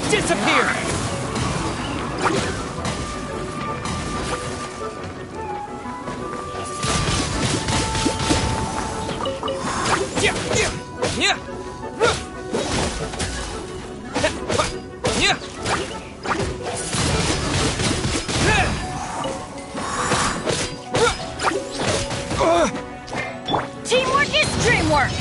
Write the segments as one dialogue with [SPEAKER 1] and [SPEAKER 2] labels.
[SPEAKER 1] Disappear!
[SPEAKER 2] Teamwork is dreamwork!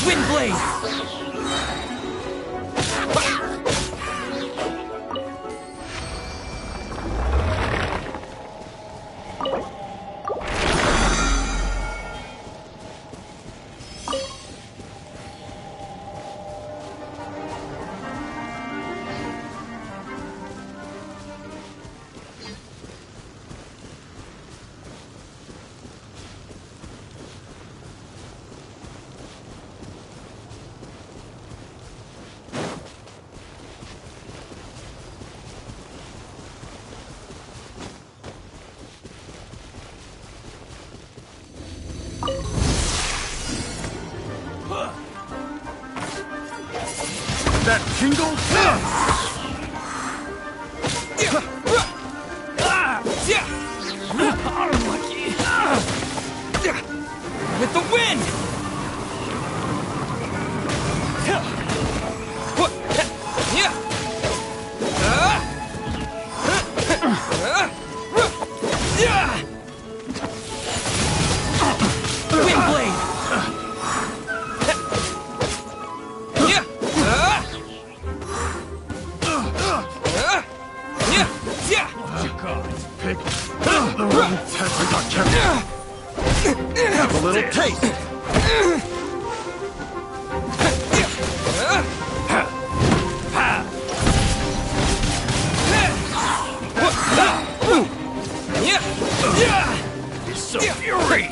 [SPEAKER 1] Wind blade!
[SPEAKER 3] That tingle?
[SPEAKER 1] Unlucky! With the wind! Wind blade!
[SPEAKER 3] Pick the wrong test I got kept. Have a little taste.
[SPEAKER 1] So fury!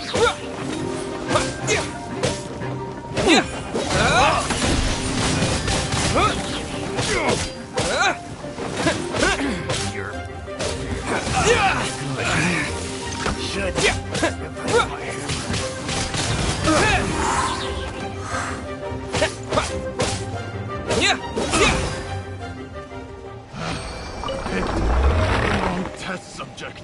[SPEAKER 3] Picked the wrong test subject.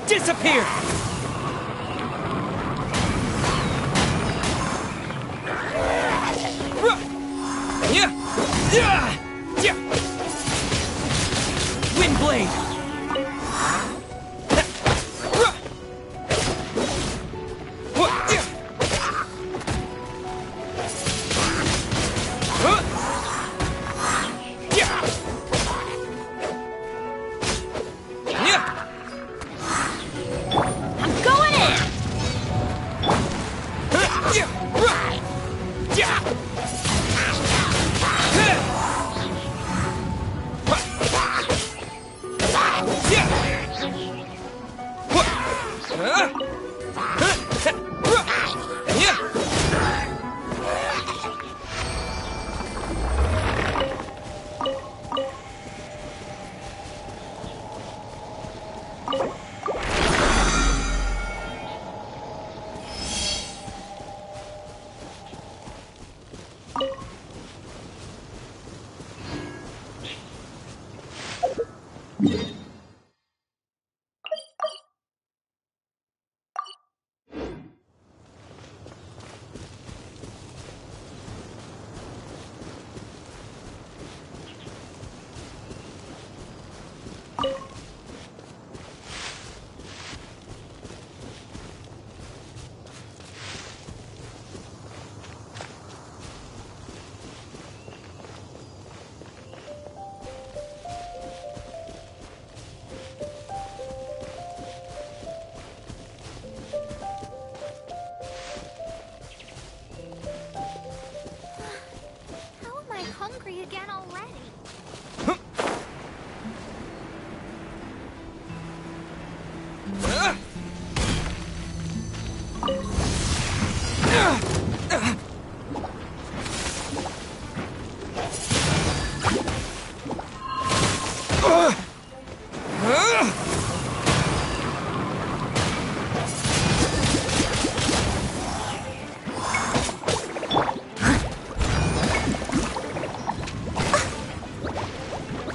[SPEAKER 1] Disappear! Wind blade!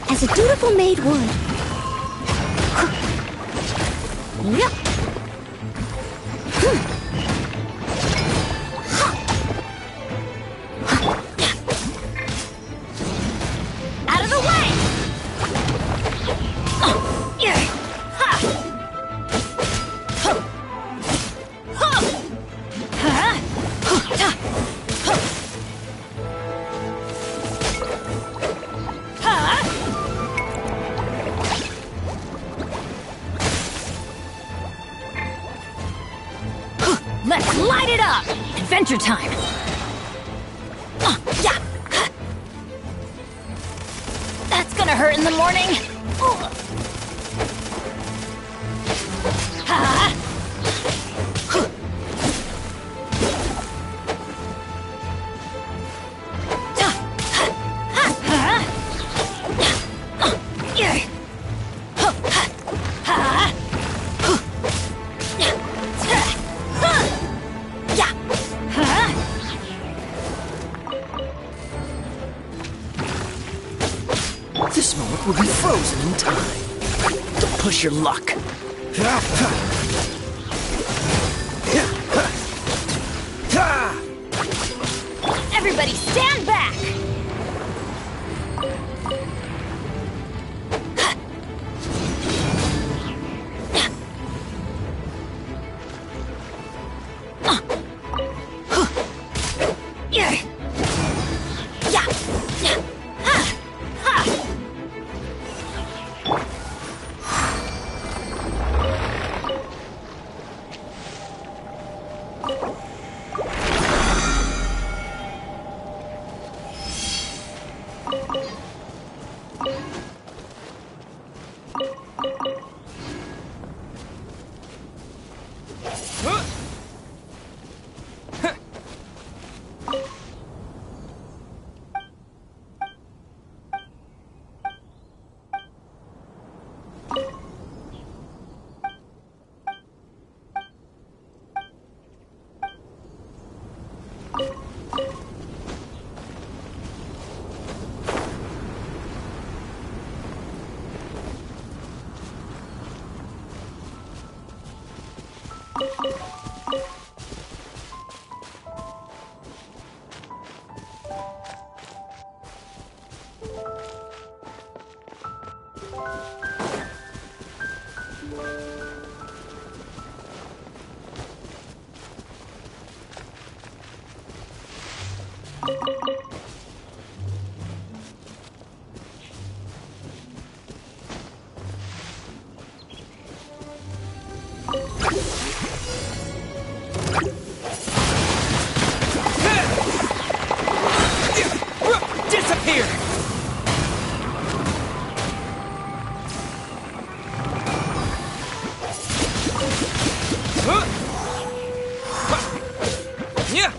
[SPEAKER 2] As a dutiful maid would. Yep. Out of the way! Let's light it up! Adventure time! Yeah! That's gonna hurt in the morning!
[SPEAKER 4] This moment will be frozen in time. Don't push your luck.
[SPEAKER 2] Everybody stand back!
[SPEAKER 1] Disappear! Yeah!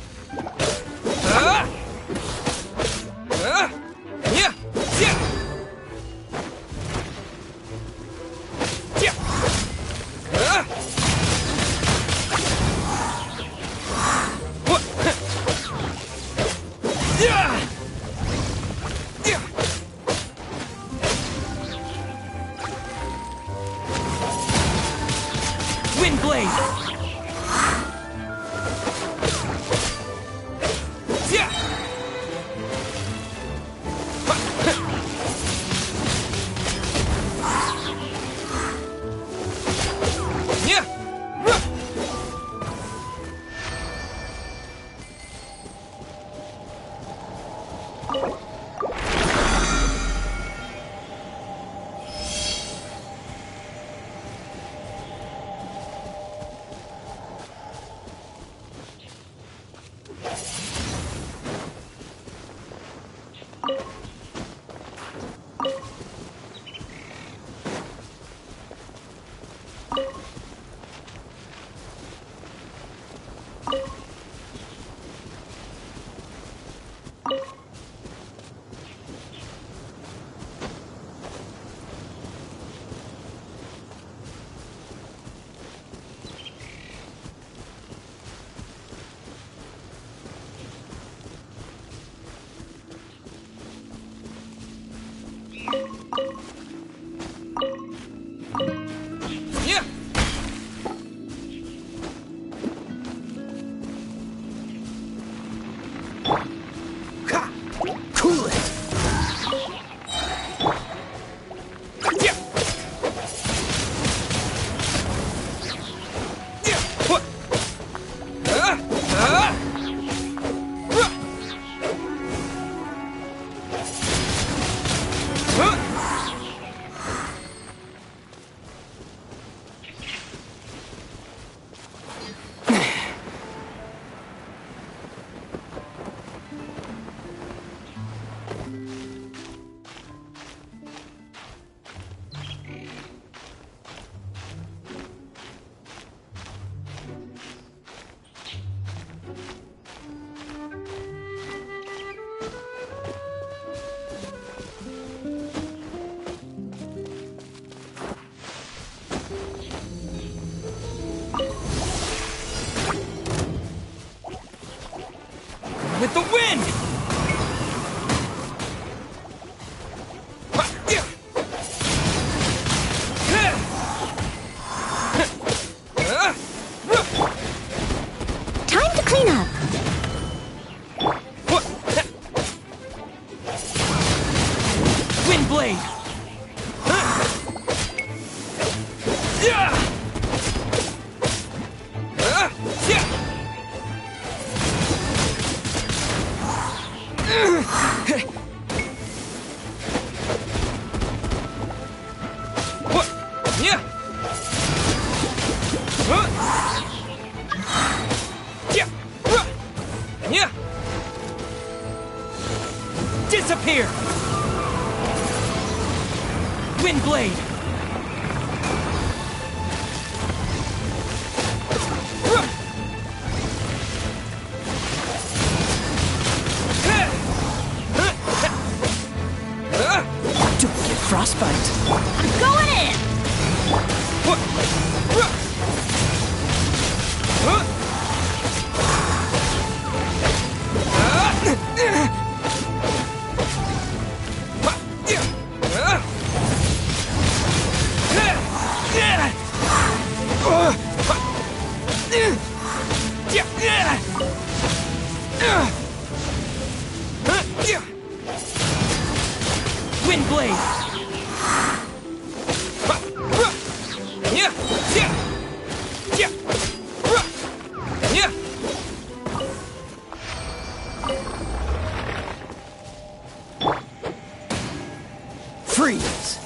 [SPEAKER 1] Yeah! Yeah! Wind blade! Yeah! With the wind!
[SPEAKER 2] Time to clean up.
[SPEAKER 1] Wind blade! Disappear! Wind blade!
[SPEAKER 4] Don't get frostbite.
[SPEAKER 2] I'm going in!
[SPEAKER 1] Wind blade!
[SPEAKER 4] Freeze.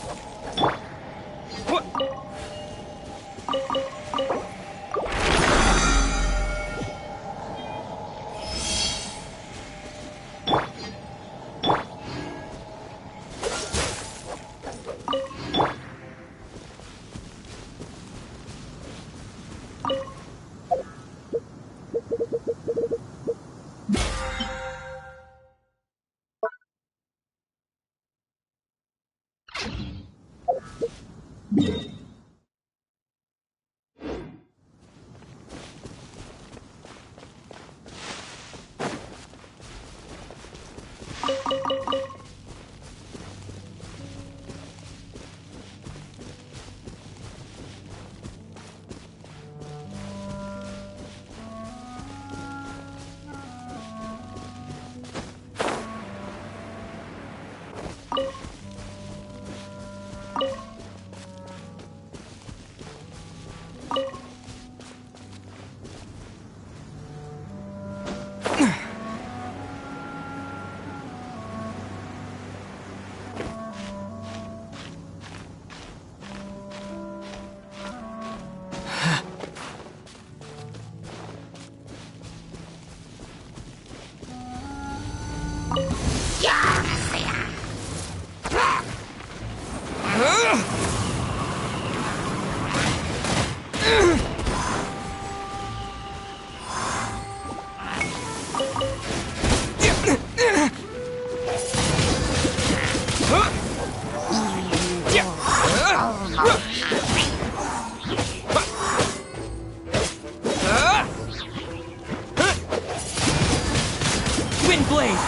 [SPEAKER 1] Wind blade!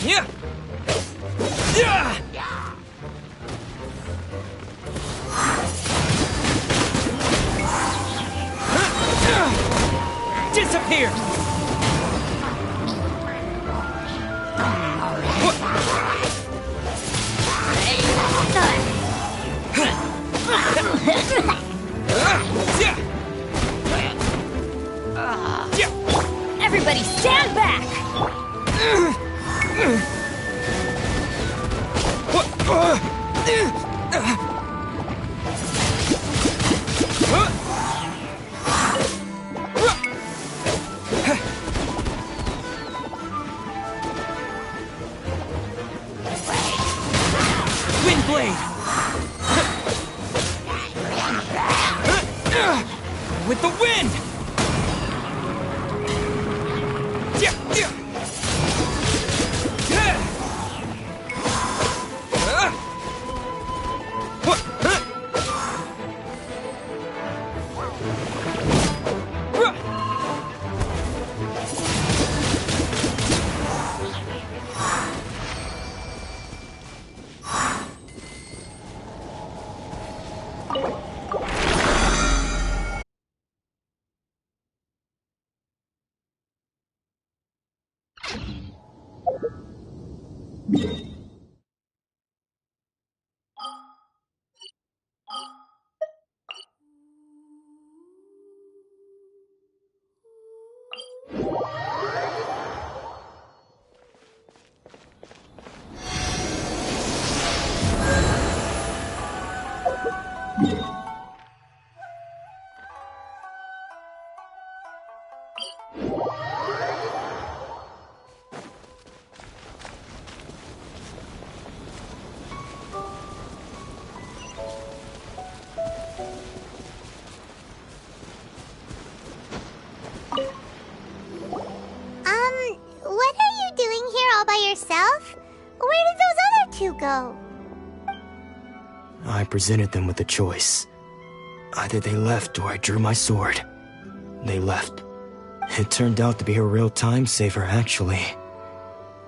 [SPEAKER 1] Yeah! Yeah! Disappear!
[SPEAKER 2] Everybody stand back!
[SPEAKER 1] Wind blade! With the wind!
[SPEAKER 5] What are you doing here all by yourself? Where did those other two go?
[SPEAKER 4] I presented them with a choice. Either they left or I drew my sword. They left. It turned out to be a real time saver, actually.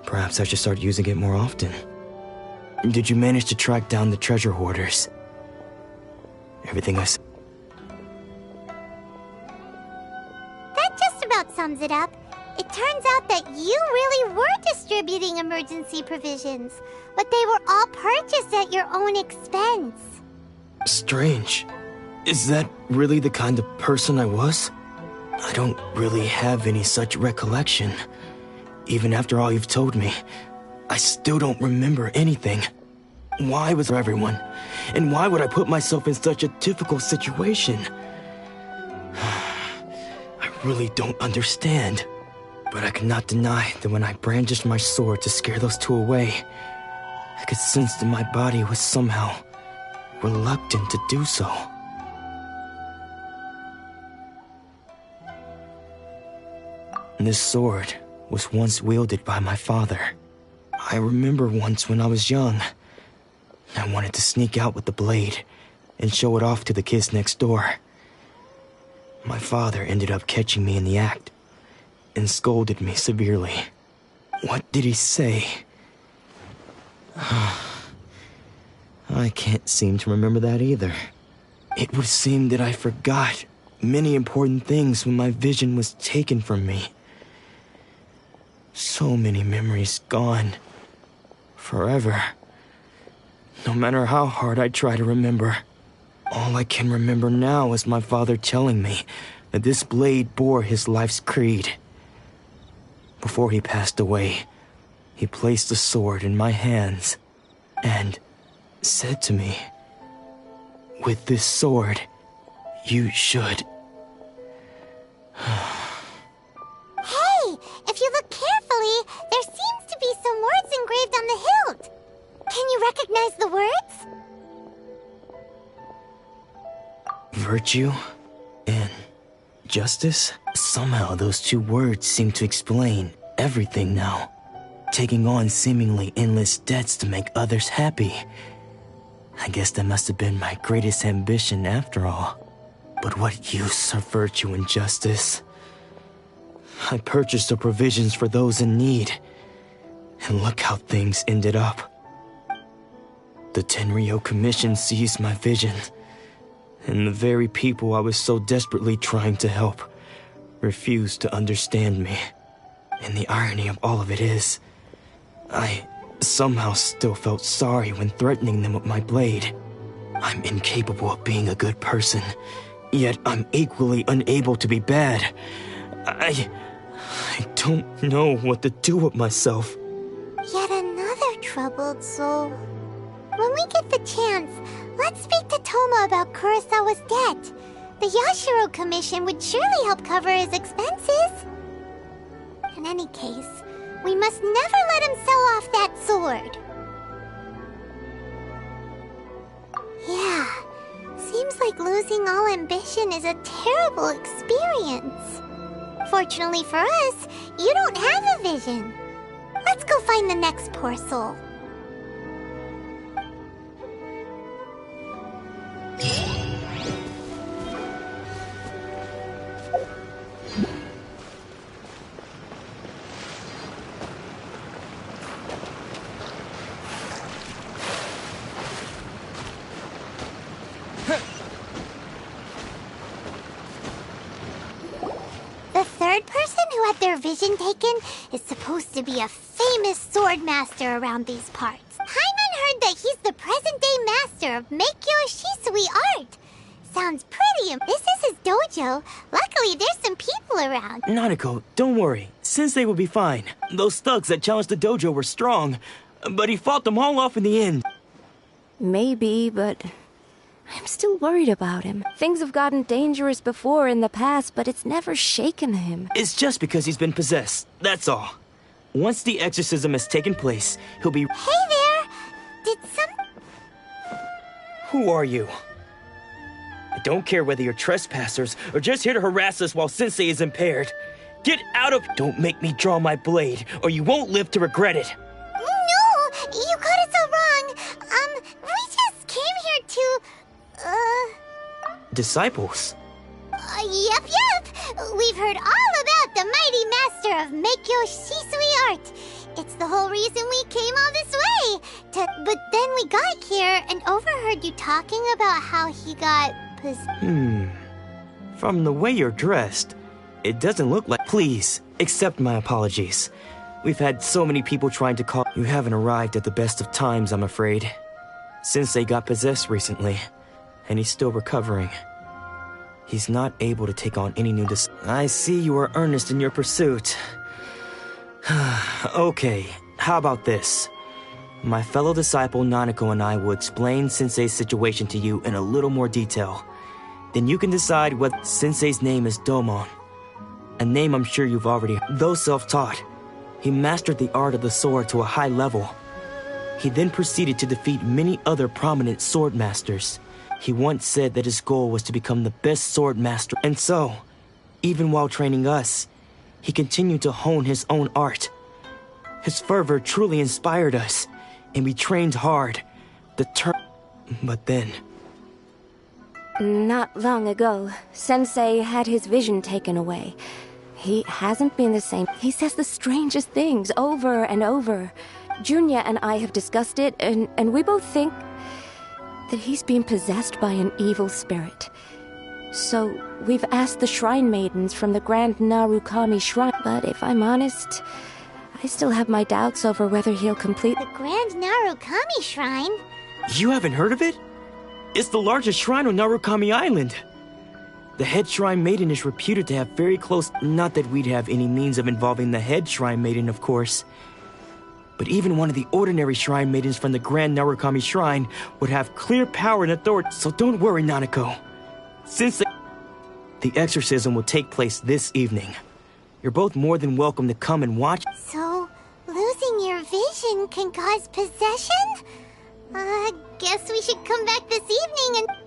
[SPEAKER 4] Perhaps I should start using it more often. Did you manage to track down the treasure hoarders? Everything I said.
[SPEAKER 5] That just about sums it up. It turns out that you really were distributing emergency provisions, but they were all purchased at your own expense.
[SPEAKER 4] Strange. Is that really the kind of person I was? I don't really have any such recollection. Even after all you've told me, I still don't remember anything. Why was everyone? And why would I put myself in such a difficult situation? I really don't understand. But I cannot deny that when I brandished my sword to scare those two away, I could sense that my body was somehow reluctant to do so. This sword was once wielded by my father. I remember once when I was young, I wanted to sneak out with the blade and show it off to the kids next door. My father ended up catching me in the act and scolded me severely. What did he say? I can't seem to remember that either. It would seem that I forgot many important things when my vision was taken from me. So many memories gone. Forever. No matter how hard I try to remember, all I can remember now is my father telling me that this blade bore his life's creed. Before he passed away, he placed the sword in my hands and said to me, "With this sword, you should..."
[SPEAKER 5] Hey, if you look carefully, there seems to be some words engraved on the hilt. Can you recognize the words?
[SPEAKER 4] Virtue and justice? Somehow those two words seem to explain everything now. Taking on seemingly endless debts to make others happy. I guess that must have been my greatest ambition after all. But what use of virtue and justice? I purchased the provisions for those in need. And look how things ended up. The Tenryo Commission seized my vision. And the very people I was so desperately trying to help refused to understand me. And the irony of all of it is, I somehow still felt sorry when threatening them with my blade. I'm incapable of being a good person, yet I'm equally unable to be bad. I don't know what to do with myself.
[SPEAKER 5] Yet another troubled soul. When we get the chance, let's speak to Toma about Kurosawa's debt. The Yashiro Commission would surely help cover his expenses. In any case, we must never let him sell off that sword. Yeah, seems like losing all ambition is a terrible experience. Fortunately for us, you don't have a vision. Let's go find the next poor soul. The third person who had their vision taken is supposed to be a famous sword master around these parts. Paimon heard that he's the present-day master of Meikyo Shisui art. Sounds pretty. This is his dojo. Luckily, there's some people around.
[SPEAKER 4] Nanako, don't worry. Sensei will be fine. Those thugs that challenged the dojo were strong, but he fought them all off in the end.
[SPEAKER 6] Maybe, but I'm still worried about him. Things have gotten dangerous before in the past, but it's never shaken him.
[SPEAKER 4] It's just because he's been possessed, that's all. Once the exorcism has taken place, he'll be...
[SPEAKER 5] Hey there! Did some...
[SPEAKER 4] Who are you? I don't care whether you're trespassers or just here to harass us while Sensei is impaired. Get out of... Don't make me draw my blade, or you won't live to regret it.
[SPEAKER 5] No! You got it so wrong. We just came here to...
[SPEAKER 4] Disciples?
[SPEAKER 5] Yep. We've heard all about the mighty master of Meikyo Shisui art. It's the whole reason we came all this way. But then we got here and overheard you talking about how he got
[SPEAKER 4] From the way you're dressed, it doesn't look like... Please, accept my apologies. We've had so many people trying to call... You haven't arrived at the best of times, I'm afraid. Sensei got possessed recently, and he's still recovering. He's not able to take on any new I see you are earnest in your pursuit. Okay, how about this? My fellow disciple Nanako and I will explain Sensei's situation to you in a little more detail. Then you can decide whether Sensei's name is Domon. A name I'm sure you've already heard. Though self-taught, he mastered the art of the sword to a high level. He then proceeded to defeat many other prominent sword masters. He once said that his goal was to become the best sword master. And so, even while training us, he continued to hone his own art. His fervor truly inspired us, and we trained hard. But then...
[SPEAKER 6] Not long ago, Sensei had his vision taken away. He hasn't been the same. He says the strangest things over and over. Junya and I have discussed it, and we both think that he's been possessed by an evil spirit. So we've asked the shrine maidens from the Grand Narukami Shrine, but if I'm honest, I still have my doubts over whether he'll complete...
[SPEAKER 5] The Grand Narukami Shrine?
[SPEAKER 4] You haven't heard of it? It's the largest shrine on Narukami Island. The head shrine maiden is reputed to have very close... Not that we'd have any means of involving the head shrine maiden, of course. But even one of the ordinary shrine maidens from the Grand Narukami Shrine would have clear power and authority. So don't worry, Nanako. Since the exorcism will take place this evening, you're both more than welcome to come and watch.
[SPEAKER 5] So, losing your vision can cause possession? Guess we should come back this evening and...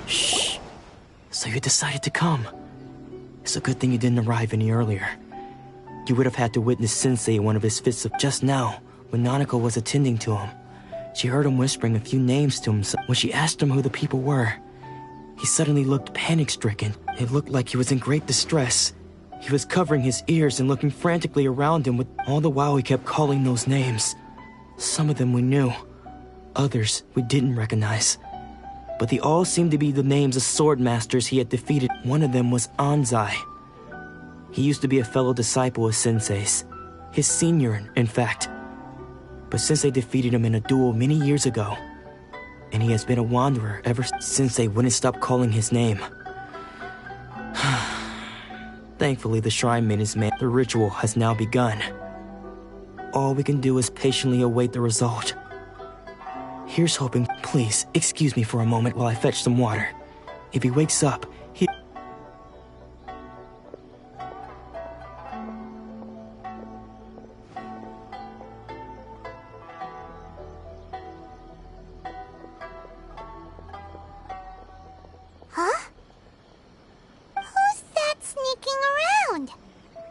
[SPEAKER 4] Shh. So you decided to come. It's a good thing you didn't arrive any earlier. You would have had to witness Sensei in one of his fits of... Just now, when Nanako was attending to him, she heard him whispering a few names to himself. When she asked him who the people were, he suddenly looked panic-stricken. It looked like he was in great distress. He was covering his ears and looking frantically around him, all the while he kept calling those names. Some of them we knew, others we didn't recognize. But they all seemed to be the names of sword masters he had defeated. One of them was Anzai. He used to be a fellow disciple of Sensei's, his senior, in fact. but Sensei defeated him in a duel many years ago. And he has been a wanderer ever since they wouldn't stop calling his name. Thankfully, the shrine made his man. The ritual has now begun. All we can do is patiently await the result. Here's hoping. Please, excuse me for a moment while I fetch some water. If he wakes up, he...
[SPEAKER 5] Huh? Who's that sneaking around?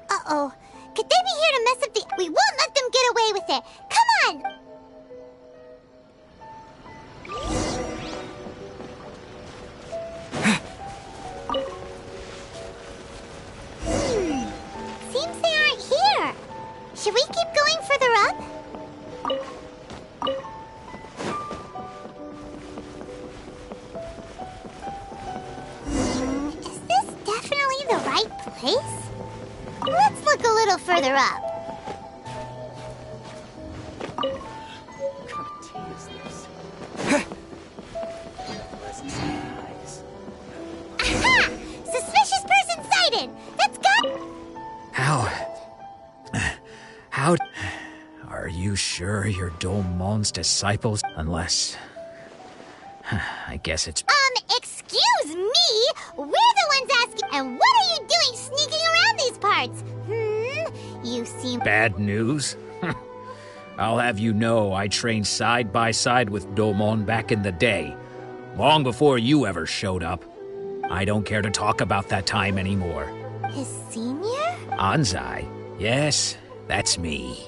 [SPEAKER 5] Uh-oh. Could they be here to mess up the... We won't let them get away with it! Come on! Seems they aren't here. Should we keep going further up? Is this definitely the right place? Let's look a little further up. Aha! Suspicious person sighted! That's good!
[SPEAKER 7] How... Are you sure you're Domon's disciples? Unless... I guess it's...
[SPEAKER 5] Excuse me? We're the ones asking... And what are you doing sneaking around these parts? You seem...
[SPEAKER 7] Bad news? I'll have you know I trained side by side with Domon back in the day. Long before you ever showed up. I don't care to talk about that time anymore.
[SPEAKER 5] His senior?
[SPEAKER 7] Anzai? Yes, that's me.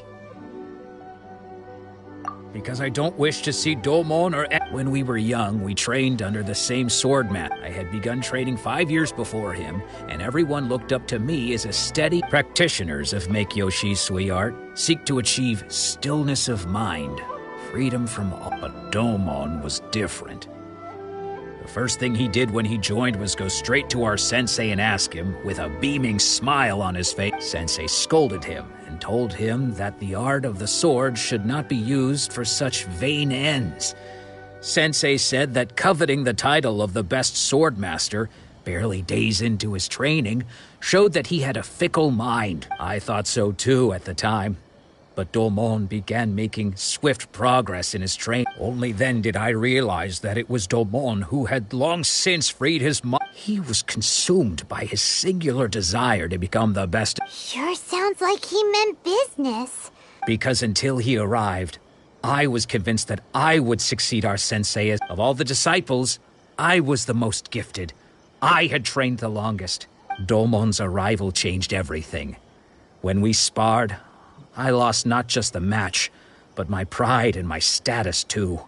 [SPEAKER 7] Because I don't wish to see Domon or... When we were young, we trained under the same sword mat. I had begun training 5 years before him, and everyone looked up to me as a steady... Practitioners of Make-Yoshi Sui art seek to achieve stillness of mind, freedom from all. But Domon was different. The first thing he did when he joined was go straight to our sensei and ask him, with a beaming smile on his face. Sensei scolded him and told him that the art of the sword should not be used for such vain ends. Sensei said that coveting the title of the best sword master, barely days into his training, showed that he had a fickle mind. I thought so too at the time. But Domon began making swift progress in his training. Only then did I realize that it was Domon who had long since freed his mind. He was consumed by his singular desire to become the best.
[SPEAKER 5] Sure sounds like he meant business.
[SPEAKER 7] Because until he arrived, I was convinced that I would succeed our sensei. As of all the disciples, I was the most gifted. I had trained the longest. Domon's arrival changed everything. When we sparred, I lost not just the match, but my pride and my status, too.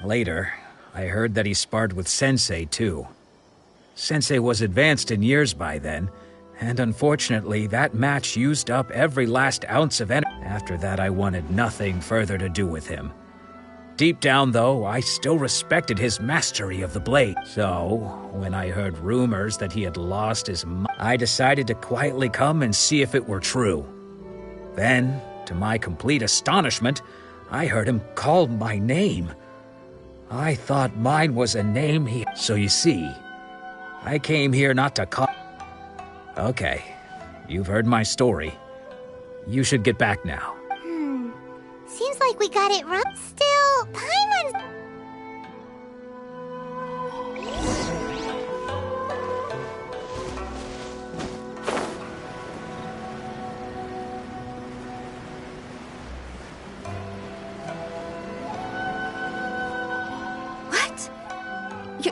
[SPEAKER 7] Later, I heard that he sparred with Sensei, too. Sensei was advanced in years by then, and unfortunately, that match used up every last ounce of energy. After that, I wanted nothing further to do with him. Deep down, though, I still respected his mastery of the blade. So, when I heard rumors that he had lost his mind, I decided to quietly come and see if it were true. Then, to my complete astonishment, I heard him call my name. I thought mine was a name he... So you see, I came here not to call... Okay, you've heard my story. You should get back now.
[SPEAKER 5] Seems like we got it wrong. Still, Paimon's...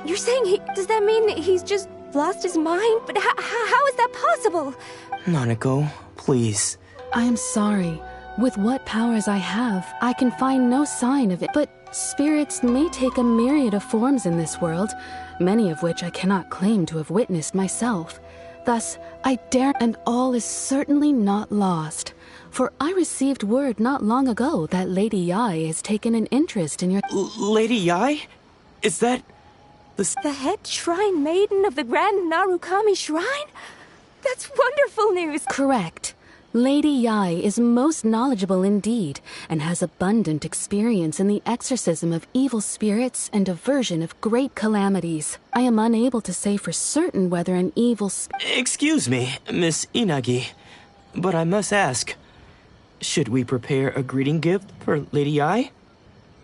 [SPEAKER 6] You're saying does that mean that he's just lost his mind? But how is that possible?
[SPEAKER 4] Nanako, please.
[SPEAKER 8] I am sorry. With what powers I have, I can find no sign of it. But spirits may take a myriad of forms in this world, many of which I cannot claim to have witnessed myself. Thus, I dare, and all is certainly not lost. For I received word not long ago that Lady Yai has taken an interest in your...
[SPEAKER 4] Lady Yai? Is that...
[SPEAKER 6] The head shrine maiden of the Grand Narukami Shrine? That's wonderful news!
[SPEAKER 8] Correct. Lady Yai is most knowledgeable indeed, and has abundant experience in the exorcism of evil spirits and aversion of great calamities. I am unable to say for certain whether an evil
[SPEAKER 4] Excuse me, Miss Inagi, but I must ask, should we prepare a greeting gift for Lady Yai?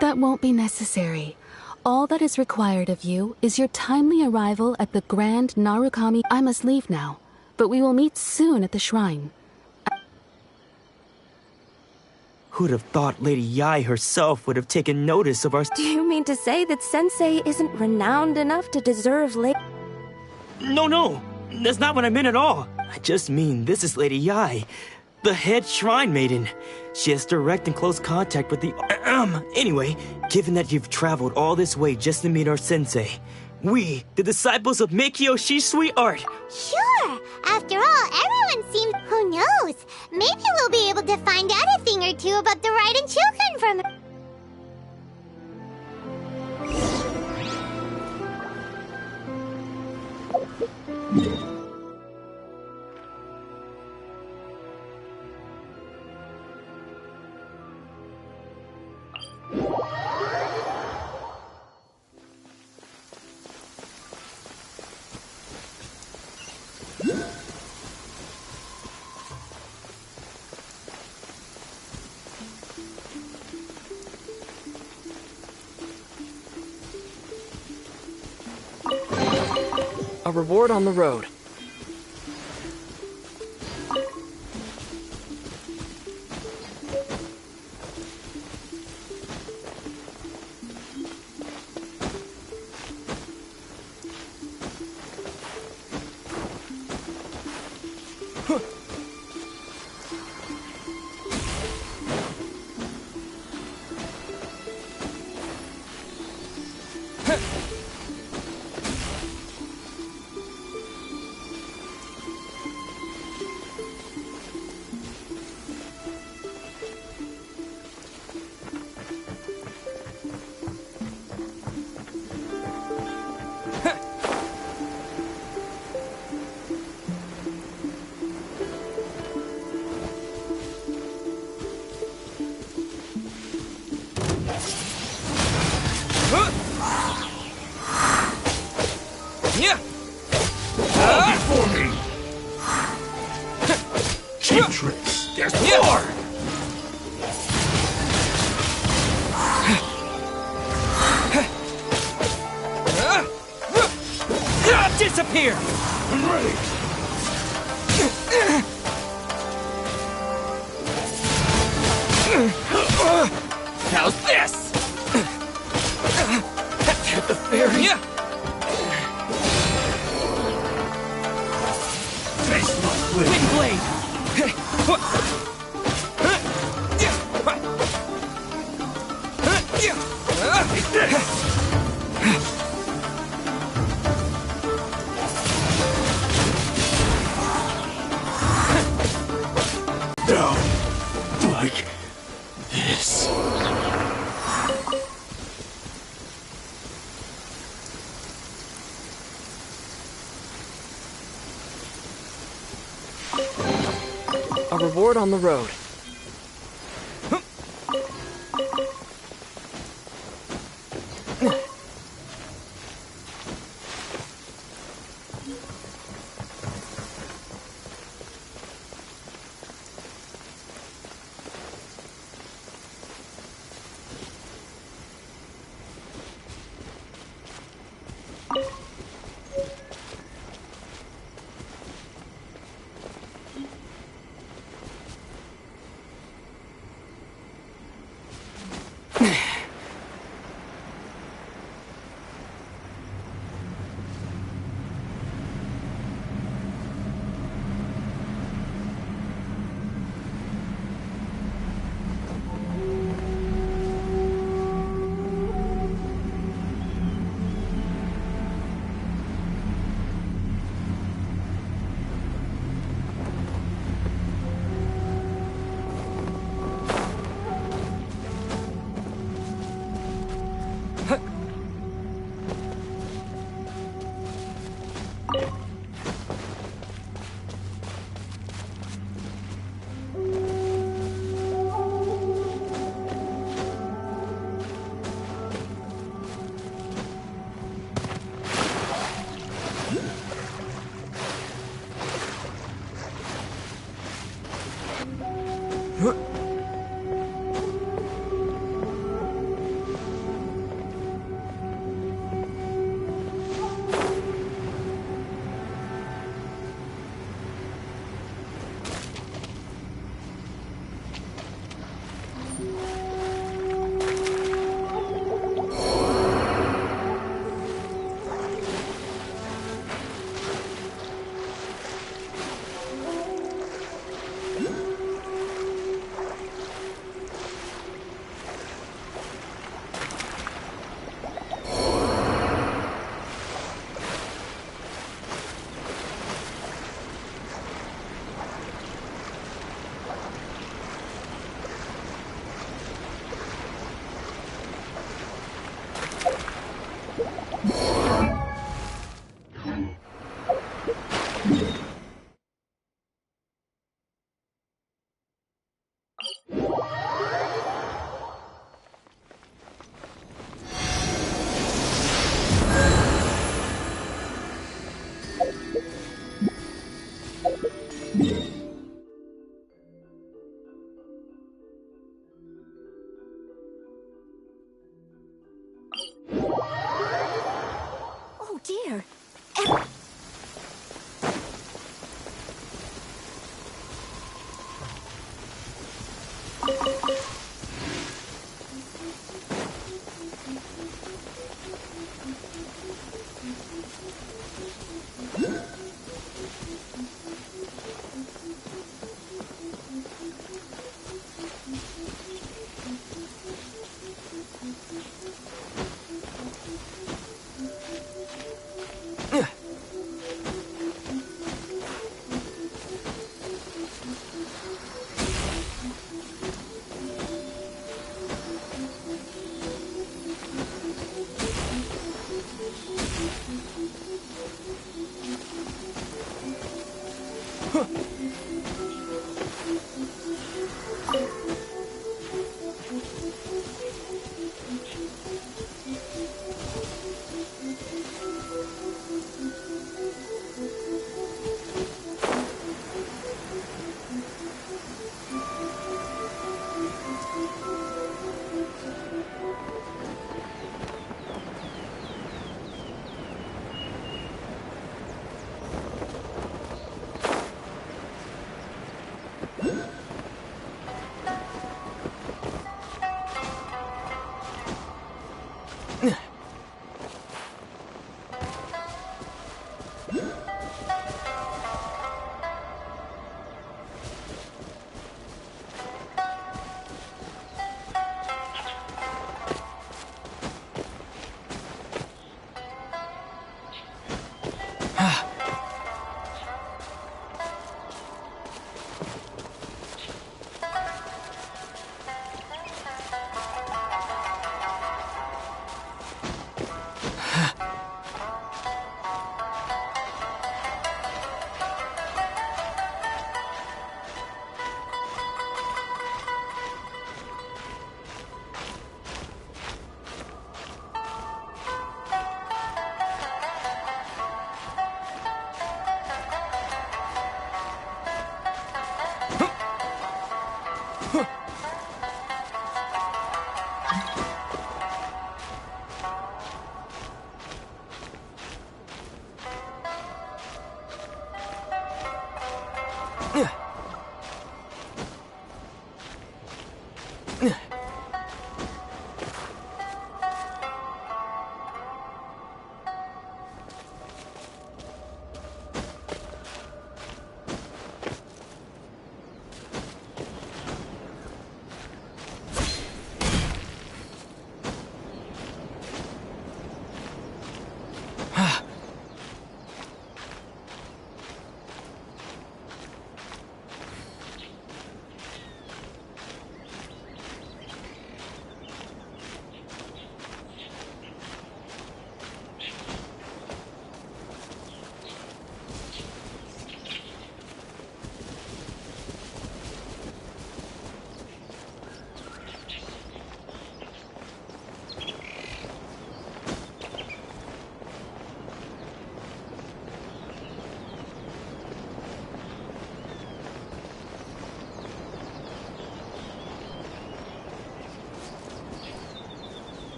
[SPEAKER 8] That won't be necessary. All that is required of you is your timely arrival at the Grand Narukami. I must leave now, but we will meet soon at the shrine.
[SPEAKER 4] Who'd have thought Lady Yai herself would have taken notice of our...
[SPEAKER 6] Do you mean to say that Sensei isn't renowned enough to deserve
[SPEAKER 4] No, that's not what I meant at all. I just mean this is Lady Yai, the head shrine maiden. She has direct and close contact with the... Anyway, given that you've traveled all this way just to meet our sensei, we, the disciples of Meikyo Shisui Art...
[SPEAKER 5] Sure! After all, everyone seems... Who knows? Maybe we'll be able to find out a thing or two about the Raiden children from...
[SPEAKER 9] A reward on the road.
[SPEAKER 3] Before me! Cheap tricks! There's more!
[SPEAKER 1] Disappear!
[SPEAKER 3] I'm ready!
[SPEAKER 1] How's this?
[SPEAKER 3] Get the fairy!
[SPEAKER 1] Yeah.
[SPEAKER 3] Face my blade!
[SPEAKER 1] Wind blade!
[SPEAKER 3] Take this! Down! Like this.
[SPEAKER 9] A reward on the road.
[SPEAKER 6] dear.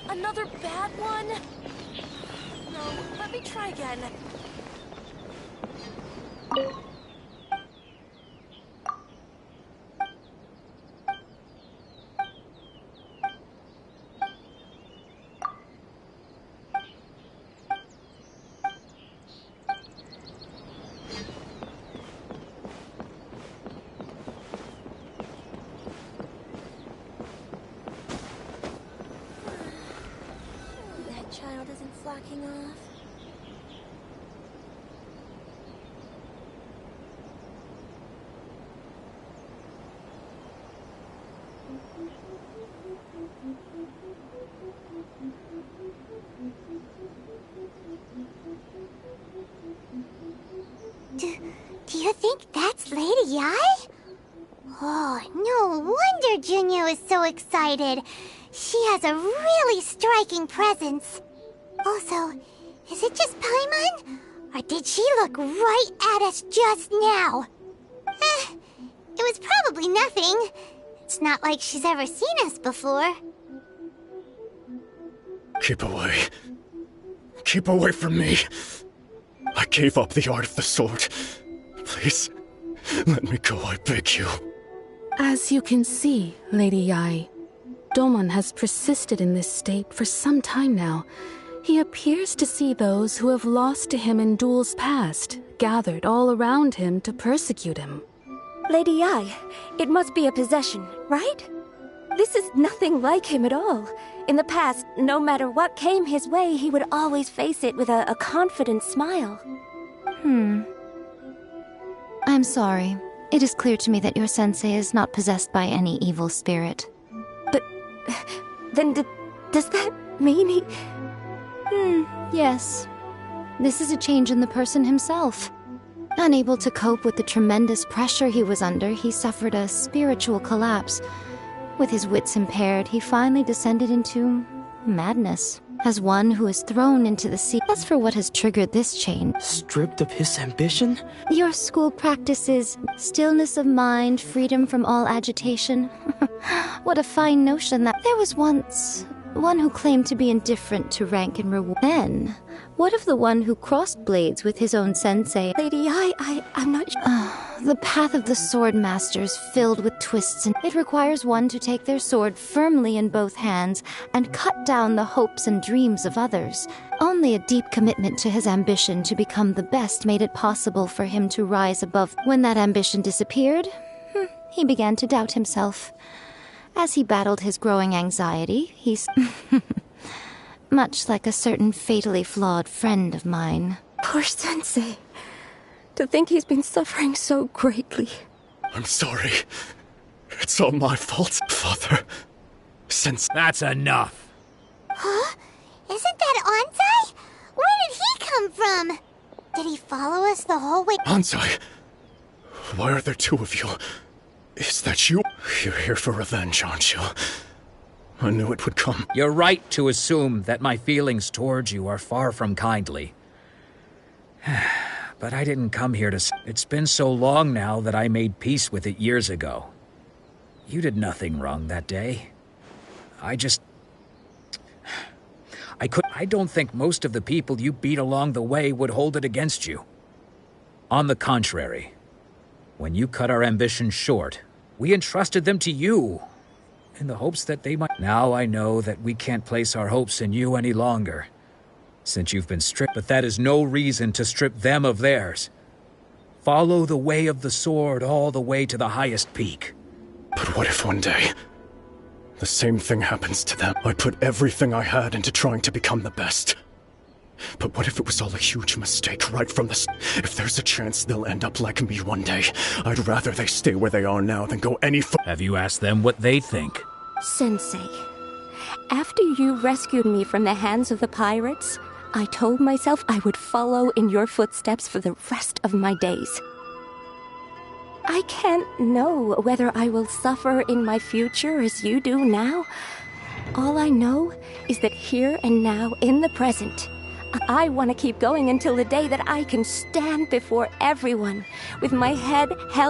[SPEAKER 6] Another bad one? No, let me try again. Child isn't slacking off.
[SPEAKER 5] Do you think that's Lady Yai? Oh, no wonder Junior is so excited. She has a really striking presence. Also, is it just Paimon? Or did she look right at us just now? It was probably nothing. It's not like she's ever seen us before.
[SPEAKER 3] Keep away. Keep away from me. I gave up the art of the sword. Please, let me go, I beg you.
[SPEAKER 8] As you can see, Lady Yai, Domon has persisted in this state for some time now. He appears to see those who have lost to him in duels past, gathered all around him to persecute him.
[SPEAKER 6] Lady Yai, it must be a possession, right? This is nothing like him at all. In the past, no matter what came his way, he would always face it with a confident smile.
[SPEAKER 10] I'm sorry. It is clear to me that your sensei is not possessed by any evil spirit.
[SPEAKER 6] But then does that mean he...
[SPEAKER 10] Yes. This is a change in the person himself. Unable to cope with the tremendous pressure he was under, he suffered a spiritual collapse. With his wits impaired, he finally descended into madness. As one who is thrown into the sea. As for what has triggered this change...
[SPEAKER 4] Stripped of his ambition?
[SPEAKER 10] Your school practices stillness of mind, freedom from all agitation. What a fine notion that... There was once one who claimed to be indifferent to rank and reward. Then, what of the one who crossed blades with his own sensei?
[SPEAKER 6] Lady Yai, I'm not sure.
[SPEAKER 10] The path of the sword master is filled with twists, and it requires one to take their sword firmly in both hands and cut down the hopes and dreams of others. Only a deep commitment to his ambition to become the best made it possible for him to rise above. When that ambition disappeared, he began to doubt himself. As he battled his growing anxiety, he's much like a certain fatally flawed friend of mine.
[SPEAKER 6] Poor sensei. To think he's been suffering so greatly.
[SPEAKER 3] I'm sorry. It's all my fault, Father. Since...
[SPEAKER 7] That's enough.
[SPEAKER 5] Huh? Isn't that Ansai? Where did he come from? Did he follow us the whole way?
[SPEAKER 3] Ansai, why are there two of you? Is that you? You're here for revenge, aren't you? I knew it would come.
[SPEAKER 7] You're right to assume that my feelings towards you are far from kindly. But I didn't come here to... It's been so long now that I made peace with it years ago. You did nothing wrong that day. I don't think most of the people you beat along the way would hold it against you. On the contrary, when you cut our ambitions short, we entrusted them to you, in the hopes that they might... Now I know that we can't place our hopes in you any longer, since you've been stripped. But that is no reason to strip them of theirs. Follow the way of the sword all the way to the highest peak.
[SPEAKER 3] But what if one day the same thing happens to them? I put everything I had into trying to become the best. But what if it was all a huge mistake right from the start? If there's a chance they'll end up like me one day, I'd rather they stay where they are now than go any further.
[SPEAKER 7] Have you asked them what they think?
[SPEAKER 6] Sensei, after you rescued me from the hands of the pirates, I told myself I would follow in your footsteps for the rest of my days. I can't know whether I will suffer in my future as you do now. All I know is that here and now, in the present, I want to keep going until the day that I can stand before everyone with my head held